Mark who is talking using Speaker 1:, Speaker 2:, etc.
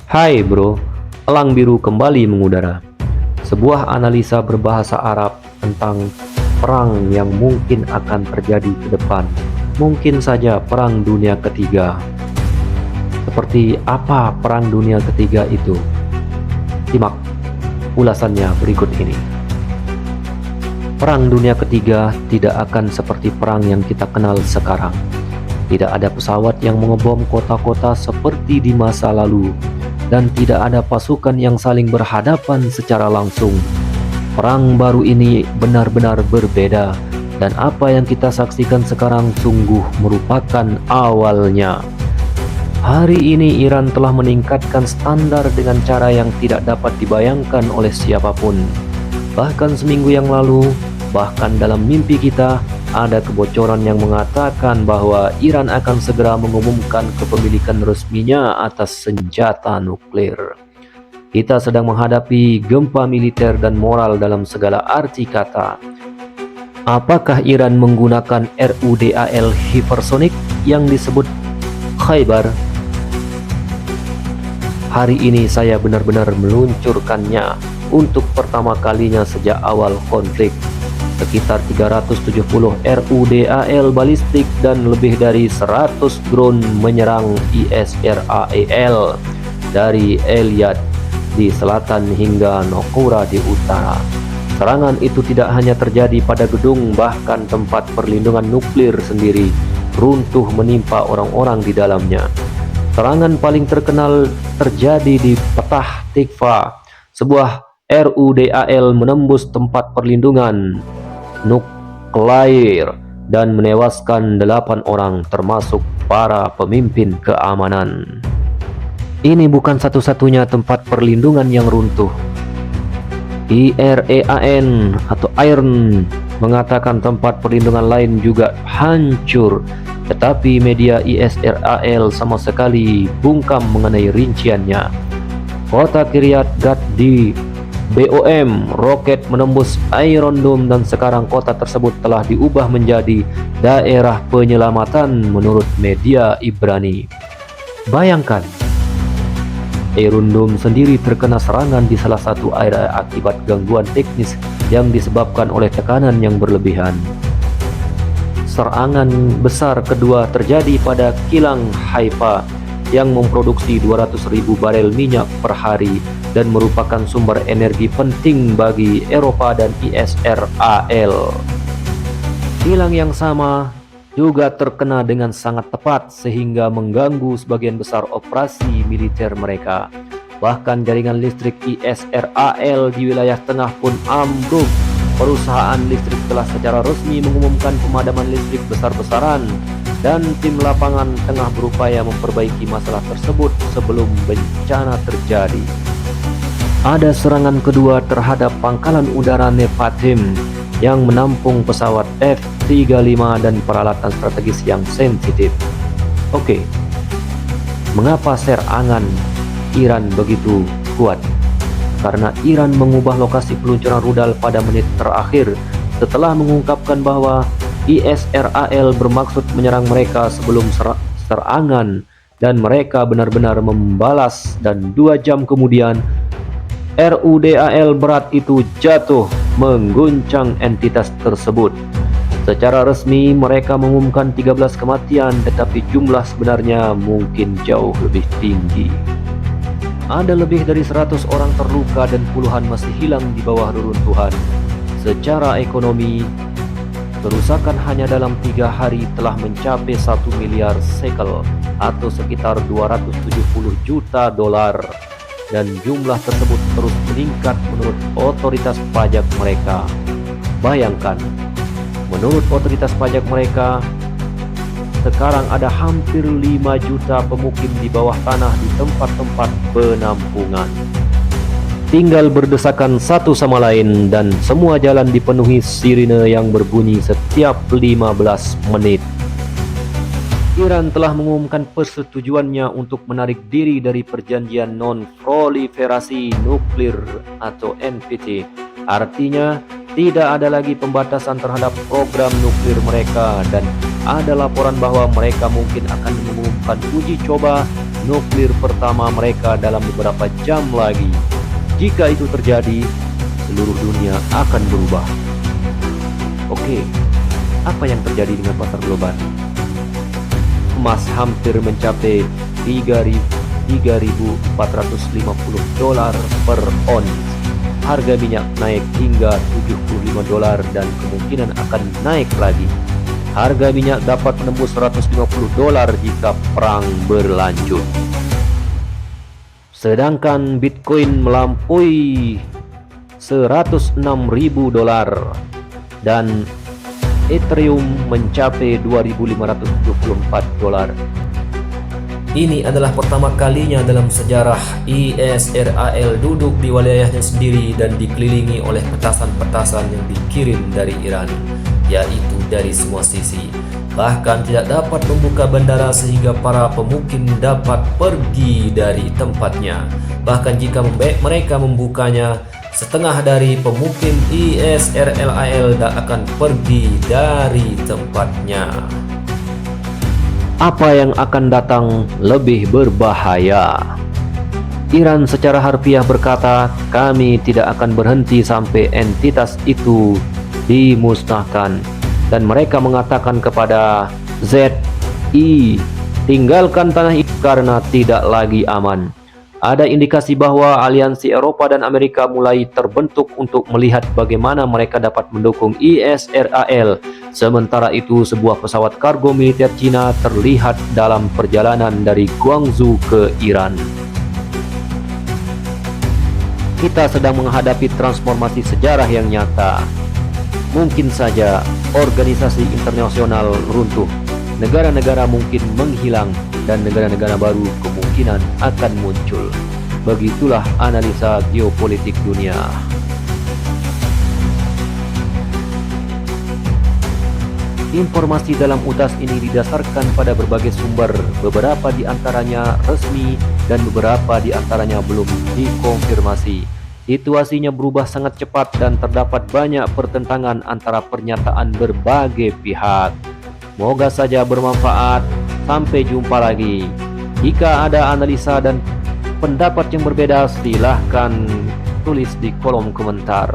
Speaker 1: Hai bro, elang biru kembali mengudara. Sebuah analisa berbahasa Arab tentang perang yang mungkin akan terjadi ke depan. Mungkin saja perang dunia ketiga. Seperti apa perang dunia ketiga itu? Simak ulasannya berikut ini. Perang dunia ketiga tidak akan seperti perang yang kita kenal sekarang. Tidak ada pesawat yang mengebom kota-kota seperti di masa lalu. Dan tidak ada pasukan yang saling berhadapan secara langsung. Perang baru ini benar-benar berbeda, dan apa yang kita saksikan sekarang sungguh merupakan awalnya. Hari ini Iran telah meningkatkan standar dengan cara yang tidak dapat dibayangkan oleh siapapun. Bahkan seminggu yang lalu, bahkan dalam mimpi kita, ada kebocoran yang mengatakan bahwa Iran akan segera mengumumkan kepemilikan resminya atas senjata nuklir. Kita sedang menghadapi gempa militer dan moral dalam segala arti kata. Apakah Iran menggunakan RUDAL hypersonic yang disebut Khaybar? Hari ini saya benar-benar meluncurkannya untuk pertama kalinya sejak awal konflik. Sekitar 370 RUDAL balistik dan lebih dari 100 drone menyerang Israel dari Eilat di selatan hingga Naqoura di utara. Serangan itu tidak hanya terjadi pada gedung, bahkan tempat perlindungan nuklir sendiri runtuh menimpa orang-orang di dalamnya. Serangan paling terkenal terjadi di Petah Tikva. Sebuah RUDAL menembus tempat perlindungan nuklir dan menewaskan 8 orang termasuk para pemimpin keamanan. Ini bukan satu-satunya tempat perlindungan yang runtuh. IREAN atau IRN mengatakan tempat perlindungan lain juga hancur, tetapi media Israel sama sekali bungkam mengenai rinciannya. Kota Kiryat Gat di BOM roket menembus Iron Dome dan sekarang kota tersebut telah diubah menjadi daerah penyelamatan menurut media Ibrani. Bayangkan, Iron Dome sendiri terkena serangan di salah satu area akibat gangguan teknis yang disebabkan oleh tekanan yang berlebihan. Serangan besar kedua terjadi pada kilang Haifa yang memproduksi 200.000 barel minyak per hari dan merupakan sumber energi penting bagi Eropa dan Israel. Kilang yang sama juga terkena dengan sangat tepat sehingga mengganggu sebagian besar operasi militer mereka. Bahkan jaringan listrik Israel di wilayah tengah pun ambruk. Perusahaan listrik telah secara resmi mengumumkan pemadaman listrik besar-besaran dan tim lapangan tengah berupaya memperbaiki masalah tersebut sebelum bencana terjadi. Ada serangan kedua terhadap pangkalan udara Nevatim yang menampung pesawat F-35 dan peralatan strategis yang sensitif. Oke, mengapa serangan Iran begitu kuat? Karena Iran mengubah lokasi peluncuran rudal pada menit terakhir setelah mengungkapkan bahwa Israel bermaksud menyerang mereka sebelum serangan dan mereka benar-benar membalas, dan 2 jam kemudian RUDAL berat itu jatuh mengguncang entitas tersebut. Secara resmi mereka mengumumkan 13 kematian, tetapi jumlah sebenarnya mungkin jauh lebih tinggi. Ada lebih dari 100 orang terluka dan puluhan masih hilang di bawah reruntuhan. Secara ekonomi, kerusakan hanya dalam 3 hari telah mencapai 1 miliar shekel atau sekitar 270 juta dolar, dan jumlah tersebut terus meningkat menurut otoritas pajak mereka. Bayangkan, menurut otoritas pajak mereka, sekarang ada hampir 5 juta pemukim di bawah tanah di tempat-tempat penampungan. Tinggal berdesakan satu sama lain dan semua jalan dipenuhi sirine yang berbunyi setiap 15 menit. Iran telah mengumumkan persetujuannya untuk menarik diri dari perjanjian non-proliferasi nuklir atau NPT. Artinya, tidak ada lagi pembatasan terhadap program nuklir mereka, dan ada laporan bahwa mereka mungkin akan mengumumkan uji coba nuklir pertama mereka dalam beberapa jam lagi. Jika itu terjadi, seluruh dunia akan berubah. Oke, apa yang terjadi dengan pasar global? Emas hampir mencapai $3.450 per ons. Harga minyak naik hingga $75 dan kemungkinan akan naik lagi. Harga minyak dapat menembus $150 jika perang berlanjut. Sedangkan Bitcoin melampaui $106.000 dan Ethereum mencapai $2.574. Ini adalah pertama kalinya dalam sejarah Israel duduk di wilayahnya sendiri dan dikelilingi oleh petasan-petasan yang dikirim dari Iran, yaitu dari semua sisi. Bahkan tidak dapat membuka bandara sehingga para pemukim dapat pergi dari tempatnya. Bahkan jika mereka membukanya, setengah dari pemukim Israel akan pergi dari tempatnya. Apa yang akan datang lebih berbahaya? Iran secara harfiah berkata, kami tidak akan berhenti sampai entitas itu dimusnahkan. Dan mereka mengatakan kepada ZI, tinggalkan tanah itu karena tidak lagi aman. Ada indikasi bahwa aliansi Eropa dan Amerika mulai terbentuk untuk melihat bagaimana mereka dapat mendukung Israel. Sementara itu, sebuah pesawat kargo militer Cina terlihat dalam perjalanan dari Guangzhou ke Iran. Kita sedang menghadapi transformasi sejarah yang nyata. Mungkin saja organisasi internasional runtuh, negara-negara mungkin menghilang, dan negara-negara baru kemungkinan akan muncul. Begitulah analisa geopolitik dunia. Informasi dalam utas ini didasarkan pada berbagai sumber, beberapa di antaranya resmi dan beberapa di antaranya belum dikonfirmasi. Situasinya berubah sangat cepat dan terdapat banyak pertentangan antara pernyataan berbagai pihak. Semoga saja bermanfaat. Sampai jumpa lagi. Jika ada analisa dan pendapat yang berbeda, silahkan tulis di kolom komentar.